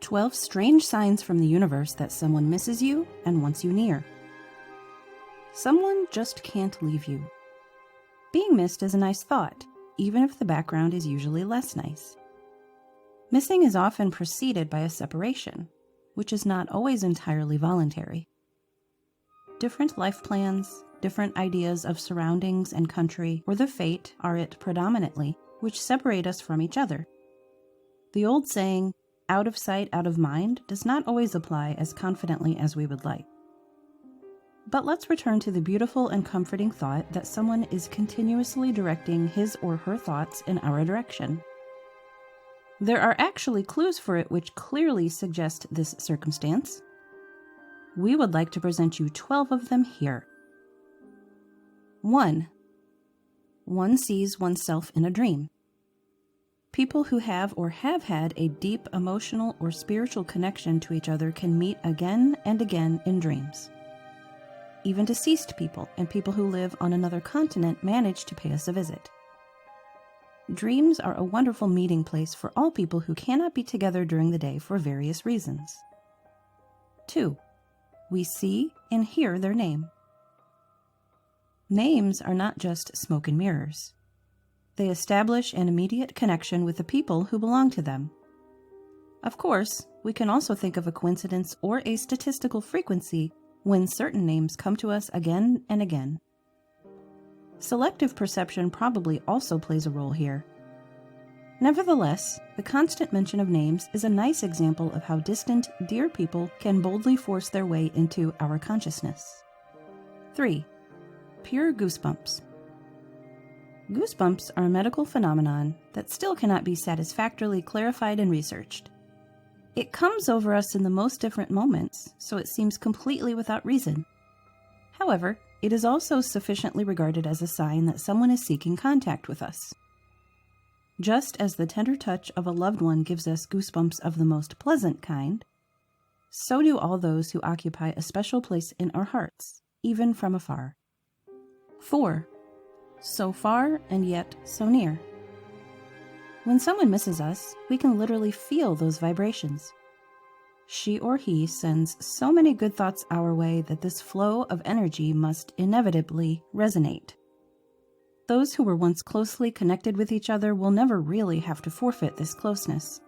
12 strange signs from the universe that someone misses you and wants you near. Someone just can't leave you. Being missed is a nice thought, even if the background is usually less nice. Missing is often preceded by a separation, which is not always entirely voluntary. Different life plans, different ideas of surroundings and country, or the fate are it predominantly, which separate us from each other. The old saying, out of sight, out of mind, does not always apply as confidently as we would like. But let's return to the beautiful and comforting thought that someone is continuously directing his or her thoughts in our direction. There are actually clues for it which clearly suggest this circumstance. We would like to present you 12 of them here. 1. One sees oneself in a dream. People who have or have had a deep emotional or spiritual connection to each other can meet again and again in dreams. Even deceased people and people who live on another continent manage to pay us a visit. Dreams are a wonderful meeting place for all people who cannot be together during the day for various reasons. 2. We see and hear their name. Names are not just smoke and mirrors. They establish an immediate connection with the people who belong to them. Of course, we can also think of a coincidence or a statistical frequency when certain names come to us again and again. Selective perception probably also plays a role here. Nevertheless, the constant mention of names is a nice example of how distant, dear people can boldly force their way into our consciousness. 3. Pure goosebumps. Goosebumps are a medical phenomenon that still cannot be satisfactorily clarified and researched. It comes over us in the most different moments, so it seems completely without reason. However, it is also sufficiently regarded as a sign that someone is seeking contact with us. Just as the tender touch of a loved one gives us goosebumps of the most pleasant kind, so do all those who occupy a special place in our hearts, even from afar. 4. So far and yet so near. When someone misses us, we can literally feel those vibrations. She or he sends so many good thoughts our way that this flow of energy must inevitably resonate. Those who were once closely connected with each other will never really have to forfeit this closeness.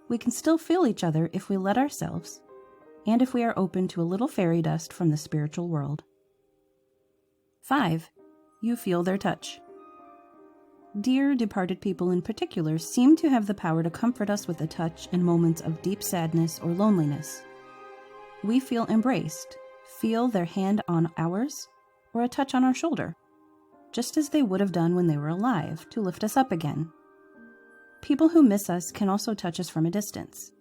We can still feel each other if we let ourselves, and if we are open to a little fairy dust from the spiritual world. 5. You feel their touch. Dear departed people in particular seem to have the power to comfort us with a touch in moments of deep sadness or loneliness. We feel embraced, feel their hand on ours, or a touch on our shoulder, just as they would have done when they were alive, to lift us up again. People who miss us can also touch us from a distance.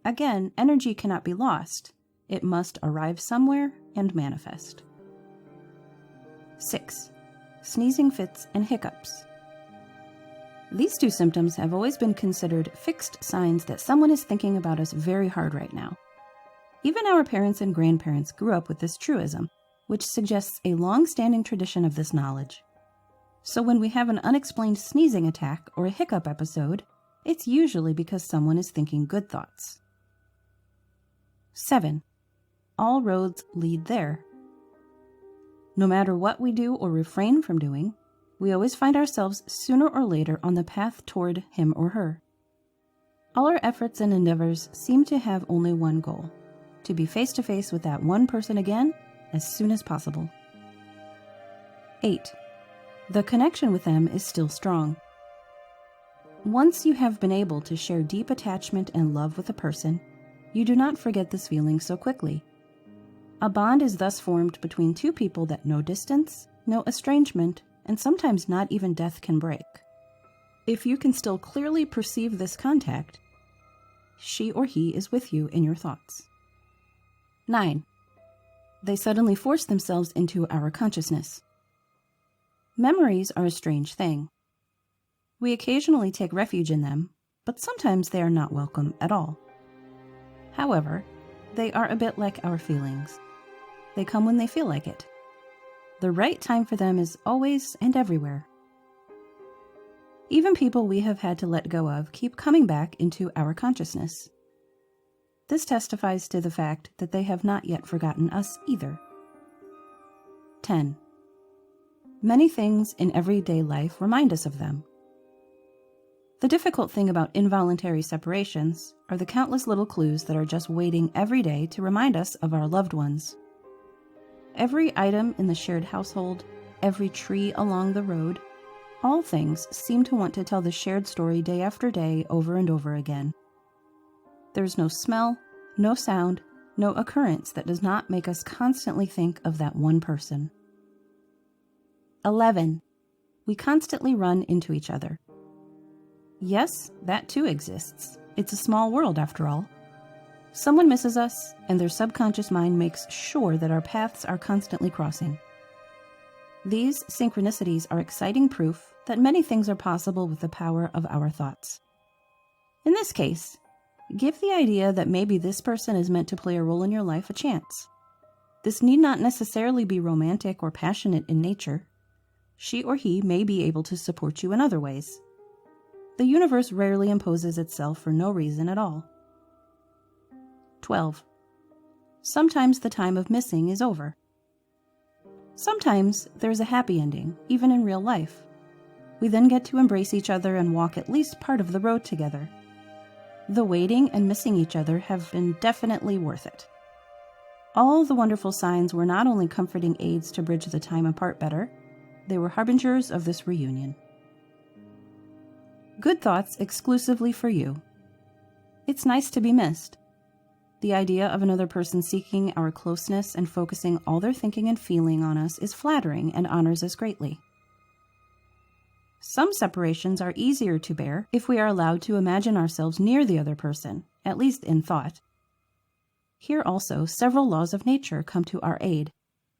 Again, energy cannot be lost. It must arrive somewhere and manifest. 6. Sneezing fits and hiccups. These two symptoms have always been considered fixed signs that someone is thinking about us very hard right now. Even our parents and grandparents grew up with this truism, which suggests a long-standing tradition of this knowledge. So when we have an unexplained sneezing attack or a hiccup episode, it's usually because someone is thinking good thoughts. 7. All roads lead there. No matter what we do or refrain from doing, we always find ourselves sooner or later on the path toward him or her. All our efforts and endeavors seem to have only one goal: to be face to face with that one person again as soon as possible. 8. The connection with them is still strong. Once you have been able to share deep attachment and love with a person, you do not forget this feeling so quickly. A bond is thus formed between two people that no distance, no estrangement, and sometimes not even death can break. If you can still clearly perceive this contact, she or he is with you in your thoughts. 9. They suddenly force themselves into our consciousness. Memories are a strange thing. We occasionally take refuge in them, but sometimes they are not welcome at all. However, they are a bit like our feelings. They come when they feel like it. The right time for them is always and everywhere. Even people we have had to let go of keep coming back into our consciousness. This testifies to the fact that they have not yet forgotten us either. 10. Many things in everyday life remind us of them. The difficult thing about involuntary separations are the countless little clues that are just waiting every day to remind us of our loved ones. Every item in the shared household, every tree along the road, all things seem to want to tell the shared story day after day over and over again. There's no smell, no sound, no occurrence that does not make us constantly think of that one person. 11. We constantly run into each other. Yes, that too exists. It's a small world after all. Someone misses us, and their subconscious mind makes sure that our paths are constantly crossing. These synchronicities are exciting proof that many things are possible with the power of our thoughts. In this case, give the idea that maybe this person is meant to play a role in your life a chance. This need not necessarily be romantic or passionate in nature. She or he may be able to support you in other ways. The universe rarely imposes itself for no reason at all. 12. Sometimes the time of missing is over. Sometimes there's a happy ending, even in real life. We then get to embrace each other and walk at least part of the road together. The waiting and missing each other have been definitely worth it. All the wonderful signs were not only comforting aids to bridge the time apart better, they were harbingers of this reunion. Good thoughts exclusively for you. It's nice to be missed. The idea of another person seeking our closeness and focusing all their thinking and feeling on us is flattering and honors us greatly. Some separations are easier to bear if we are allowed to imagine ourselves near the other person, at least in thought. Here also, several laws of nature come to our aid,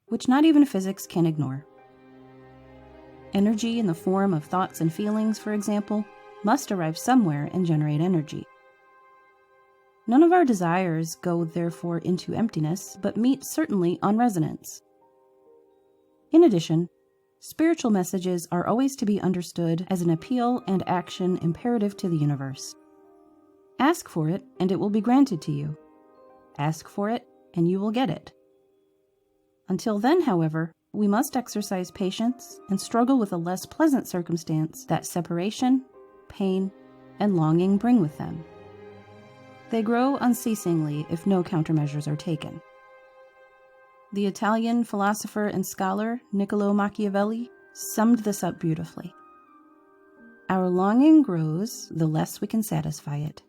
which not even physics can ignore. Energy in the form of thoughts and feelings, for example, must arrive somewhere and generate energy. None of our desires go therefore into emptiness, but meet certainly on resonance. In addition, spiritual messages are always to be understood as an appeal and action imperative to the universe. Ask for it, and it will be granted to you. Ask for it, and you will get it. Until then, however, we must exercise patience and struggle with a less pleasant circumstance that separation, pain, and longing bring with them. They grow unceasingly if no countermeasures are taken. The Italian philosopher and scholar Niccolò Machiavelli summed this up beautifully. Our longing grows the less we can satisfy it.